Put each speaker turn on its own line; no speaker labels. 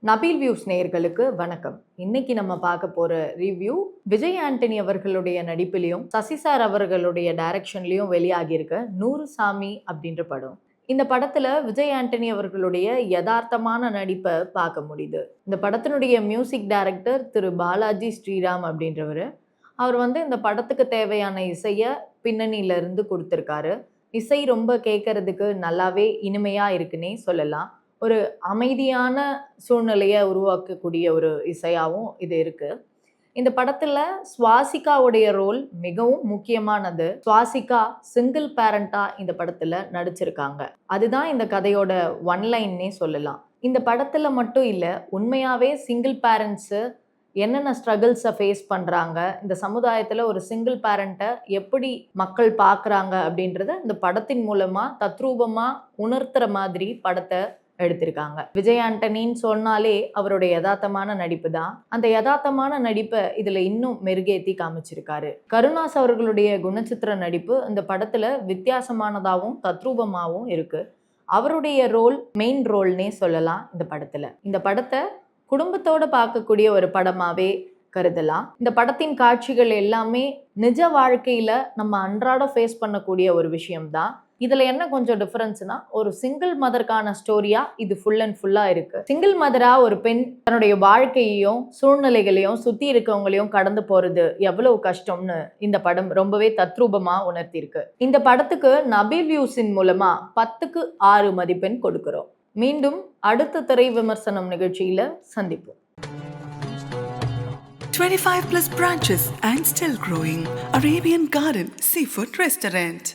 Nabeel views நேயர்களுக்கு வணக்கம். இன்னைக்கு நம்ம பார்க்க போற ரிவ்யூ விஜய் ஆண்டனி அவர்களுடைய நடிப்பிலையும் சசி சார் அவர்களுடைய டைரக்ஷன்லயும் வெளியாகியிருக்க 100 சாமி அப்படின்ற படம். இந்த படத்துல விஜய் ஆண்டனி அவர்களுடைய யதார்த்தமான நடிப்பை பார்க்க முடியுது. இந்த படத்தினுடைய மியூசிக் டைரக்டர் திரு பாலாஜி ஸ்ரீராம் அப்படின்றவர். அவர் இந்த படத்துக்கு தேவையான இசையை பின்னணியில இருந்து கொடுத்துருக்காரு. இசை ரொம்ப கேட்கறதுக்கு நல்லாவே இனிமையா இருக்குன்னே சொல்லலாம். ஒரு அமைதியான சூழ்நிலையை உருவாக்கக்கூடிய ஒரு இசையாகவும் இது இருக்கு. இந்த படத்துல சுவாசிகாவுடைய ரோல் மிகவும் முக்கியமானது. சுவாசிகா சிங்கிள் பேரண்டா இந்த படத்துல நடிச்சிருக்காங்க. அதுதான் இந்த கதையோட ஒன்லைன்னே சொல்லலாம். இந்த படத்துல மட்டும் இல்ல, உண்மையாவே சிங்கிள் பேரண்ட்ஸு என்னென்ன ஸ்ட்ரகிள்ஸை ஃபேஸ் பண்ணுறாங்க, இந்த சமுதாயத்தில் ஒரு சிங்கிள் பேரண்ட்டை எப்படி மக்கள் பார்க்குறாங்க அப்படின்றத இந்த படத்தின் மூலமாக தத்ரூபமாக உணர்த்துற மாதிரி படத்தை எடுத்திருக்காங்க. விஜய் ஆண்டனின்னு சொன்னாலே அவருடைய யதார்த்தமான நடிப்பு தான். அந்த யதார்த்தமான நடிப்பை இதுல இன்னும் மெருகேத்தி காமிச்சிருக்காரு. கருணாஸ் அவர்களுடைய குணச்சித்திர நடிப்பு இந்த படத்துல வித்தியாசமானதாகவும் தத்ரூபமாகவும் இருக்கு. அவருடைய ரோல் மெயின் ரோல்னே சொல்லலாம் இந்த படத்துல. இந்த படத்தை குடும்பத்தோட பார்க்கக்கூடிய ஒரு படமாவே கருதலாம். இந்த படத்தின் காட்சிகள் எல்லாமே நிஜ வாழ்க்கையில நம்ம அன்றாடம் ஃபேஸ் பண்ணக்கூடிய ஒரு விஷயம்தான். இதுல என்ன கொஞ்சம் டிஃபரன்ஸ்னா, ஒரு சிங்கிள் மதருக்கான ஸ்டோரியா இது ஃபுல் அண்ட் ஃபுல்லா இருக்கு. சிங்கிள் மதரா ஒரு பெண் தன்னுடைய வாழ்க்கையையும் சூழ்நிலைகளையும் சுத்தி இருக்கவங்களையும் கடந்து போறது எவ்வளவு கஷ்டம்னு இந்த படம் ரொம்பவே தத்ரூபமா உணர்த்திருக்கு. இந்த படத்துக்கு நபீல் வியூஸின் மூலமா 10க்கு 6 மதிப்பெண் கொடுக்கிறோம். மீண்டும் அடுத்த திரை விமர்சனம் நிகழ்ச்சியில சந்திப்போம்.
25 plus branches and still growing. Arabian Garden Seafood Restaurant.